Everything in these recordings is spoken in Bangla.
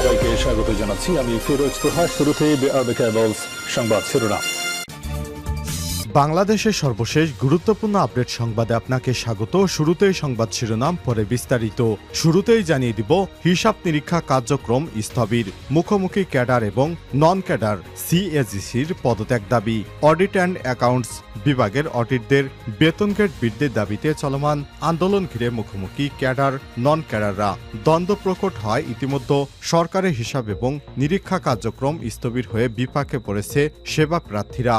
সবাইকে স্বাগত জানাচ্ছি। আমি ফিরোজ তোহা। শুরুতেই সংবাদ শিরোনাম। বাংলাদেশের সর্বশেষ গুরুত্বপূর্ণ আপডেট সংবাদে আপনাকে স্বাগত। শুরুতেই সংবাদ শিরোনাম, পরে বিস্তারিত। শুরুতেই জানিয়ে দিব হিসাব নিরীক্ষা কার্যক্রম স্থবির, মুখোমুখি ক্যাডার এবং নন ক্যাডার সিএজিসির পদত্যাগ দাবি। অডিট অ্যান্ড অ্যাকাউন্টস বিভাগের অডিটদের বেতন গ্রেড বৃদ্ধির দাবিতে চলমান আন্দোলন ঘিরে মুখোমুখি ক্যাডার নন ক্যাডাররা। দ্বন্দ্ব প্রকট হয় ইতিমধ্যে সরকারের হিসাব এবং নিরীক্ষা কার্যক্রম স্থবির হয়ে বিপাকে পড়েছে সেবা প্রার্থীরা।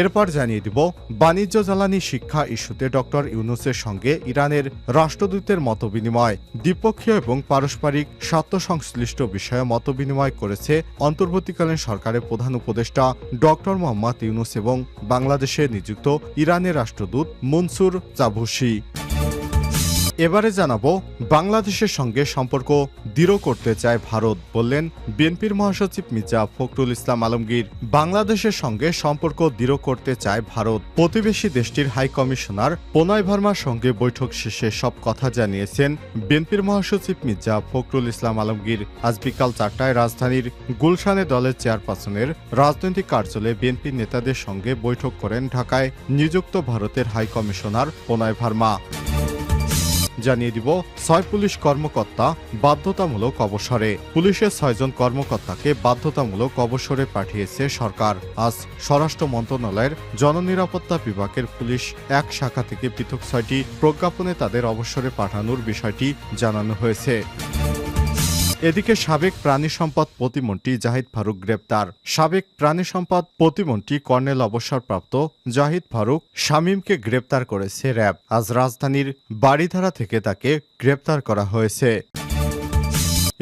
এরপর জানিয়ে দিব বাণিজ্য জ্বালানি শিক্ষা ইস্যুতে ডক্টর ইউনূসের সঙ্গে ইরানের রাষ্ট্রদূতের মতবিনিময়। দ্বিপক্ষীয় এবং পারস্পরিক স্বার্থ সংশ্লিষ্ট বিষয়ে মতবিনিময় করেছে অন্তর্বর্তীকালীন সরকারের প্রধান উপদেষ্টা ডক্টর মোহাম্মদ ইউনূস এবং বাংলাদেশে নিযুক্ত ইরানের রাষ্ট্রদূত মনসুর জাভুসি। এবারে জানাবো বাংলাদেশের সঙ্গে সম্পর্ক দৃঢ় করতে চায় ভারত, বললেন বিএনপির মহাসচিব মির্জা ফখরুল ইসলাম আলমগীর। বাংলাদেশের সঙ্গে সম্পর্ক দৃঢ় করতে চায় ভারত। প্রতিবেশী দেশটির হাই কমিশনার প্রণয় ভার্মার সঙ্গে বৈঠক শেষে সব কথা জানিয়েছেন বিএনপির মহাসচিব মির্জা ফখরুল ইসলাম আলমগীর। আজ বিকাল 4টায় রাজধানীর গুলশানে দলের চেয়ারপারসনের রাজনৈতিক কার্যালয়ে বিএনপির নেতাদের সঙ্গে বৈঠক করেন ঢাকায় নিযুক্ত ভারতের হাই কমিশনার প্রণয় ভার্মা। জানিয়ে দিব 6 পুলিশ কর্মকর্তা বাধ্যতামূলক অবসরে। পুলিশের 6 জন কর্মকর্তাকে বাধ্যতামূলক অবসরে পাঠিয়েছে সরকার। আজ স্বরাষ্ট্র মন্ত্রণালয়ের জননিরাপত্তা বিভাগের পুলিশ এক শাখা থেকে পৃথক 6টি প্রজ্ঞাপনে তাদের অবসরে পাঠানোর বিষয়টি জানানো হয়েছে। এদিকে সাবেক প্রাণী সম্পদ প্রতিমন্ত্রী জাহিদ ফারুক গ্রেপ্তার। সাবেক প্রাণী সম্পদ প্রতিমন্ত্রী কর্নেল অবসরপ্রাপ্ত জাহিদ ফারুক শামীমকে গ্রেপ্তার করেছে র্যাব। আজ রাজধানীর বাড়িধারা থেকে তাকে গ্রেপ্তার করা হয়েছে।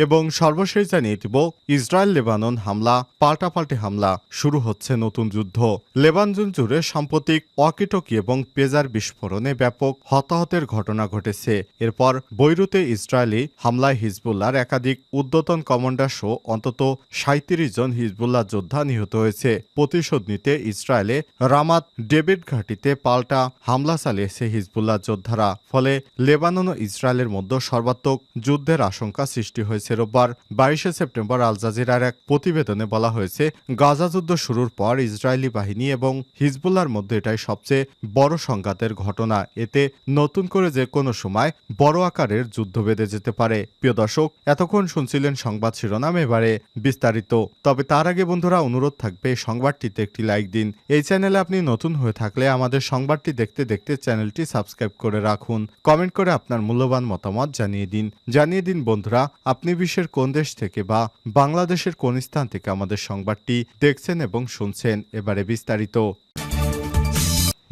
এবং সর্বশেষ জানিয়ে দিব ইসরায়েল লেবানন হামলা, পাল্টাপাল্টি হামলা, শুরু হচ্ছে নতুন যুদ্ধ। লেবানন জুড়ে সাম্প্রতিক ওয়াকিটকি এবং পেজার বিস্ফোরণে ব্যাপক হতাহতের ঘটনা ঘটেছে। এরপর বৈরুতে ইসরায়েলি হামলায় হিজবুল্লাহর একাধিক ঊর্ধ্বতন কমান্ডার সহ অন্তত 37 জন হিজবুল্লাহ যোদ্ধা নিহত হয়েছে। প্রতিশোধ নিতে ইসরায়েলে রামাত ডেভিড ঘাঁটিতে পাল্টা হামলা চালিয়েছে হিজবুল্লাহ যোদ্ধারা। ফলে লেবানন ও ইসরায়েলের মধ্যে সর্বাত্মক যুদ্ধের আশঙ্কা সৃষ্টি হয়েছে। রোববার 22শে সেপ্টেম্বর আল জাজিরার এক প্রতিবেদনে বলা হয়েছে, গাজা যুদ্ধ শুরুর পর ইসরায়েলি বাহিনী এবং হিজবুল্লাহর মধ্যে এটাই সবচেয়ে বড় সংঘাতের ঘটনা। এতে নতুন করে যে কোনো সময় বড় আকারের যুদ্ধ বেঁধে যেতে পারে। প্রিয় দর্শক, এতক্ষণ শুনছিলেন সংবাদ শিরোনাম, এবারে বিস্তারিত। তবে তার আগে বন্ধুরা অনুরোধ থাকবে সংবাদটিতে একটি লাইক দিন। এই চ্যানেলে আপনি নতুন হয়ে থাকলে আমাদের সংবাদটি দেখতে দেখতে চ্যানেলটি সাবস্ক্রাইব করে রাখুন। কমেন্ট করে আপনার মূল্যবান মতামত জানিয়ে দিন বন্ধুরা, আপনি বিশ্বের কোন দেশ থেকে বা বাংলাদেশের কোন স্থান থেকে আমাদের সংবাদটি দেখছেন এবং শুনছেন। এবারে বিস্তারিত।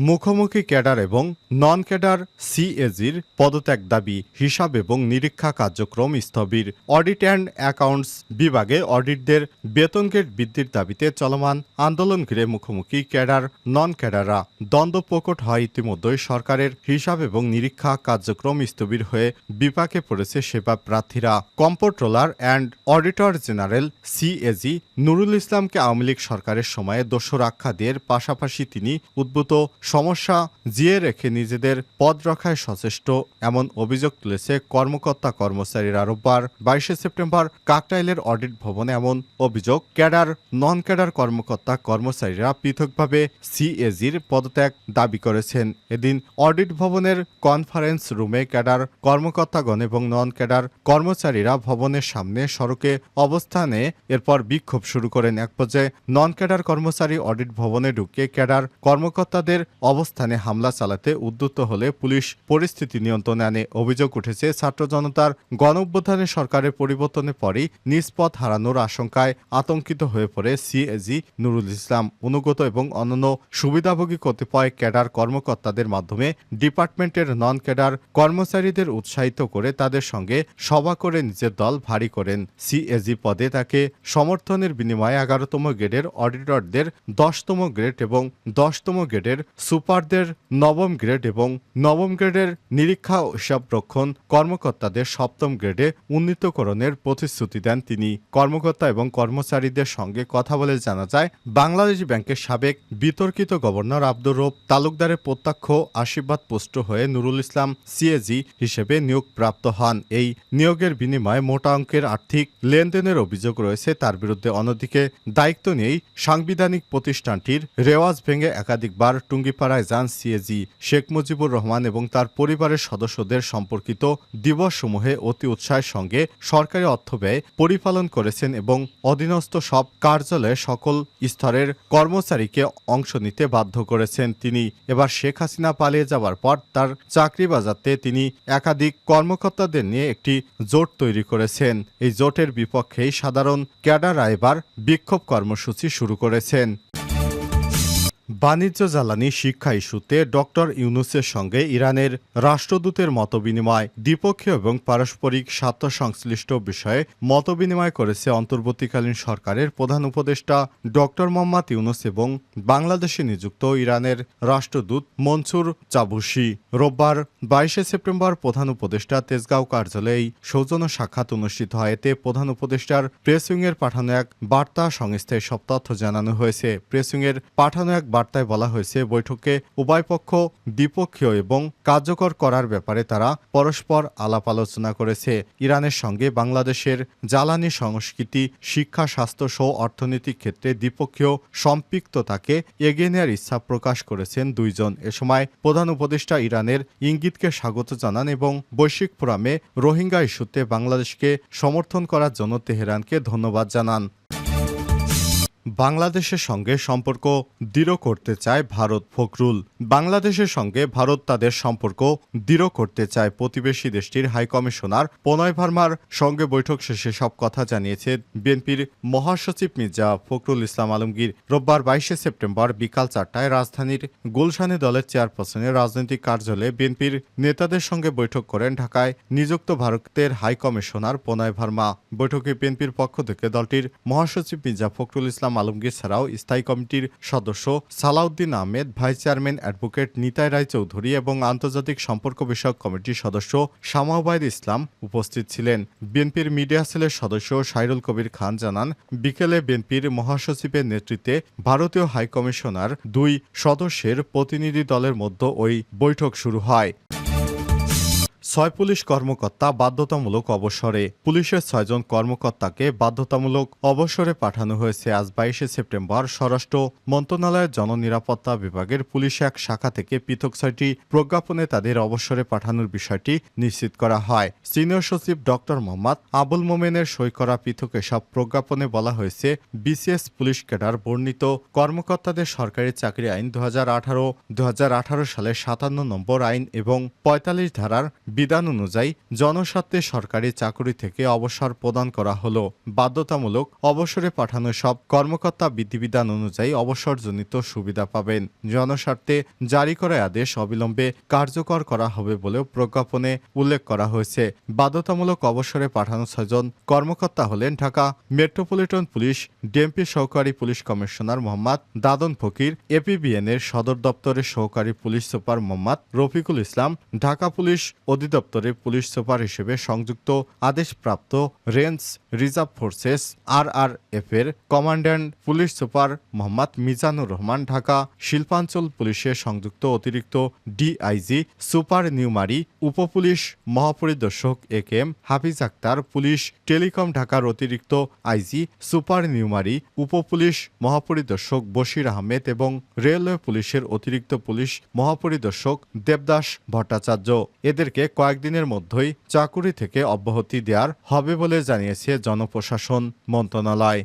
মুখোমুখি ক্যাডার এবং নন ক্যাডার সিএজির পদত্যাগ দাবি, হিসাব এবং নিরীক্ষা কার্যক্রম স্থবির। অডিট অ্যান্ড অ্যাকাউন্টস বিভাগে অডিটদের বেতন গ্রেড বৃদ্ধির দাবিতে চলমান আন্দোলন ঘিরে মুখোমুখি ক্যাডার নন ক্যাডাররা। দ্বন্দ্ব প্রকট হয় ইতিমধ্যেই সরকারের হিসাব এবং নিরীক্ষা কার্যক্রম স্থবির হয়ে বিপাকে পড়েছে সেবা প্রার্থীরা। Comptroller and auditor general CAG Nurul ইসলামকে আওয়ামী লীগ সরকারের সময়ে দোষর আখ্যা দিয়ে পাশাপাশি তিনি উদ্ভূত সমস্যা জিয়ে রেখে নিজেদের পদ রক্ষায় সচেষ্ট এমন অভিযোগ তুলেছে কর্মকর্তা কর্মচারীরা। রোববার 22শে সেপ্টেম্বর কাকরাইলের অডিট ভবনে এমন অভিযোগ ক্যাডার নন ক্যাডার কর্মকর্তা কর্মচারীরা পৃথকভাবে সিএজির পদত্যাগ দাবি করেছেন। এদিন অডিট ভবনের কনফারেন্স রুমে ক্যাডার কর্মকর্তাগণ এবং নন ক্যাডার কর্মচারীরা ভবনের সামনে সড়কে অবস্থানে এরপর বিক্ষোভ শুরু করেন। এক পর্যায়ে নন ক্যাডার কর্মচারী অডিট ভবনে ঢুকে ক্যাডার কর্মকর্তাদের অবস্থানে হামলা চালাতে উদ্যত হলে পুলিশ পরিস্থিতি নিয়ন্ত্রণে আনে। অভিযোগ উঠেছে ছাত্র জনতার গণঅভ্যুত্থানে সরকারের পরিবর্তনের পরই নিষ্পদ হারানোর আশঙ্কায় আতঙ্কিত হয়ে পড়ে সিএজি নুরুল ইসলাম। অনুগত এবং অন্যান্য সুবিধাভোগী কতিপয় ক্যাডার কর্মকর্তাদের মাধ্যমে ডিপার্টমেন্টের নন ক্যাডার কর্মচারীদের উৎসাহিত করে তাদের সঙ্গে সভা করে নিজের দল ভারী করেন। সিএজি পদে তাকে সমর্থনের বিনিময়ে 11তম গ্রেডের অডিটরদের 10তম গ্রেড এবং 10তম গ্রেডের সুপারদের নবম গ্রেড এবং নবম গ্রেডের নিরীক্ষা ও হিসাবরক্ষণ কর্মকর্তাদের সপ্তম গ্রেডে উন্নীতকরণের প্রতিশ্রুতি দেন তিনি। কর্মকর্তা এবং কর্মচারীদের সঙ্গে কথা বলে জানা যায়, বাংলাদেশ ব্যাংকের সাবেক বিতর্কিত গভর্নর আব্দুর রব তালুকদারের প্রত্যক্ষ আশীর্বাদপুষ্ট হয়ে নুরুল ইসলাম সিএজি হিসেবে নিয়োগপ্রাপ্ত হন। এই নিয়োগের বিনিময়ে মোটা অঙ্কের আর্থিক লেনদেনের অভিযোগ রয়েছে তার বিরুদ্ধে। অন্যদিকে দায়িত্ব নিয়েই সাংবিধানিক প্রতিষ্ঠানটির রেওয়াজ ভেঙে একাধিকবার টুঙ্গিপাড়ায় যান সিএজি শেখ মুজিবুর রহমান এবং তার পরিবারের সদস্যদের সম্পর্কিত দিবসসমূহে অতি উৎসাহের সঙ্গে সরকারি অর্থ ব্যয় পরিপালন করেছেন এবং অধীনস্থ সব কার্যালয়ে সকল স্তরের কর্মচারীকে অংশ নিতে বাধ্য করেছেন তিনি। এবার শেখ হাসিনা পালিয়ে যাওয়ার পর তার চাকরি বাজাতে তিনি একাধিক কর্মকর্তাদের নিয়ে একটি জোট তৈরি করেছেন। এই জোটের বিপক্ষেই সাধারণ ক্যাডাররা এবার বিক্ষোভ কর্মসূচি শুরু করেছেন। বাণিজ্য জ্বালানি শিক্ষা ইস্যুতে ডক্টর ইউনূসের সঙ্গে ইরানের রাষ্ট্রদূতের মতবিনিময়। দ্বিপক্ষীয় এবং পারস্পরিক স্বার্থ সংশ্লিষ্ট বিষয়ে মতবিনিময় করেছে অন্তর্বর্তীকালীন সরকারের প্রধান উপদেষ্টা ডক্টর মোহাম্মদ ইউনূস এবং বাংলাদেশে নিযুক্ত ইরানের রাষ্ট্রদূত মনসুর চাবুসি। রোববার 22 সেপ্টেম্বর প্রধান উপদেষ্টা তেজগাঁও কার্যালয়ে এই সৌজন্য সাক্ষাৎ অনুষ্ঠিত হয়। এতে প্রধান উপদেষ্টার প্রেসউইংয়ের পাঠানো এক বার্তা সংস্থায় সব তথ্য জানানো হয়েছে। প্রেসউইংয়ের পাঠানো এক বার্তায় বলা হয়েছে, বৈঠকে উভয় পক্ষ দ্বিপক্ষীয় এবং কার্যকর করার ব্যাপারে তারা পরস্পর আলাপ আলোচনা করেছে। ইরানের সঙ্গে বাংলাদেশের জ্বালানি, সংস্কৃতি, শিক্ষা, স্বাস্থ্য সহ অর্থনৈতিক ক্ষেত্রে দ্বিপক্ষীয় সম্পৃক্ততাকে এগিয়ে নেওয়ার ইচ্ছা প্রকাশ করেছেন দুইজন। এ সময় প্রধান উপদেষ্টা ইরানের ইঙ্গিতকে স্বাগত জানান এবং বৈশ্বিক ফোরামে রোহিঙ্গা ইস্যুতে বাংলাদেশকে সমর্থন করার জন্য তেহরানকে ধন্যবাদ জানান। বাংলাদেশের সঙ্গে সম্পর্ক দৃঢ় করতে চায় ভারত। ফখরুল। বাংলাদেশের সঙ্গে ভারত তাদের সম্পর্ক দৃঢ় করতে চায়। প্রতিবেশী দেশটির হাইকমিশনার প্রণয় ভার্মার সঙ্গে বৈঠক শেষে সব কথা জানিয়েছে বিএনপির মহাসচিব মির্জা ফখরুল ইসলাম আলমগীর। রোববার 22 সেপ্টেম্বর বিকাল 4টায় রাজধানীর গুলশানে দলের চেয়ারপারসনের রাজনৈতিক কার্যালয়ে বিএনপির নেতাদের সঙ্গে বৈঠক করেন ঢাকায় নিযুক্ত ভারতের হাইকমিশনার প্রণয় ভার্মা। বৈঠকে বিএনপির পক্ষ থেকে দলটির মহাসচিব মির্জা ফখরুল ইসলাম আলমগীর ছাড়াও স্থায়ী কমিটির সদস্য Salahuddin Ahmed, vice chairman advocate Nitai Roy Chowdhury এবং আন্তর্জাতিক সম্পর্ক বিষয়ক কমিটির সদস্য শামা ওবায়দ ইসলাম উপস্থিত ছিলেন। বিএনপির মিডিয়া সেলের সদস্য সাইরুল কবির খান জানান, বিকেলে বিএনপির মহাসচিবের নেতৃত্বে ভারতীয় হাইকমিশনার 2 সদস্যের প্রতিনিধি দলের মধ্যে ওই বৈঠক শুরু হয়। 6 পুলিশ কর্মকর্তা বাধ্যতামূলক অবসরে। পুলিশের 6 জন কর্মকর্তাকে বাধ্যতামূলক অবসরে পাঠানো হয়েছে। আজ 22 সেপ্টেম্বর স্বরাষ্ট্র মন্ত্রণালয়ের জননিরাপত্তা বিভাগের পুলিশ এক শাখা থেকে পৃথক 6টি প্রজ্ঞাপনে তাদের অবসরে পাঠানোর বিষয়টি নিশ্চিত করা হয়। সিনিয়র সচিব ডক্টর মোহাম্মদ আবুল মোমেনের সই করা পৃথক এসব প্রজ্ঞাপনে বলা হয়েছে, বিসিএস পুলিশ ক্যাডার বর্ণিত কর্মকর্তাদের সরকারি চাকরি আইন 2018 সালের 57 নম্বর আইন এবং 45 ধারার বিধান অনুযায়ী জনস্বার্থে সরকারি চাকরি থেকে অবসর প্রদান করা হলো। বাধ্যতামূলক অবসরে পাঠানো সব কর্মকর্তা বিধিবিধান অনুযায়ী অবসরজনিত সুবিধা পাবেন। জনস্বার্থে জারি করা আদেশ অবিলম্বে কার্যকর করা হবে বলেও প্রজ্ঞাপনে উল্লেখ করা হয়েছে। বাধ্যতামূলক অবসরে পাঠানো 6 জন কর্মকর্তা হলেন ঢাকা মেট্রোপলিটন পুলিশ ডিএমপি সহকারী police commissioner Mohammad Dadan Fakir, APBN এর সদর দপ্তরের সহকারী police super Mohammad Rafiqul Islam, Dhaka police অধিদপ্তরে পুলিশ সুপার হিসেবে সংযুক্ত আদেশপ্রাপ্ত রেঞ্জ রিজার্ভ ফোর্সেস RRF এর commandant police super Mohammad Mizanur Rahman, Dhaka শিল্পাঞ্চল পুলিশের সংযুক্ত অতিরিক্ত ডিআইজি সুপার নিউমারি, উপপুলিশ মহাপরিদর্শক AKM Hafiz Akhtar, police telecom ঢাকার অতিরিক্ত আইজি সুপার নিউমারি, উপপুলিশ মহাপরিদর্শক বশির আহমেদ এবং রেলওয়ে পুলিশের অতিরিক্ত পুলিশ মহাপরিদর্শক দেবদাস ভট্টাচার্য। এদেরকে কয়েকদিনের মধ্যেই চাকুরি থেকে অব্যাহতি দেওয়ার হবে বলে জানিয়েছে জনপ্রশাসন মন্ত্রণালয়।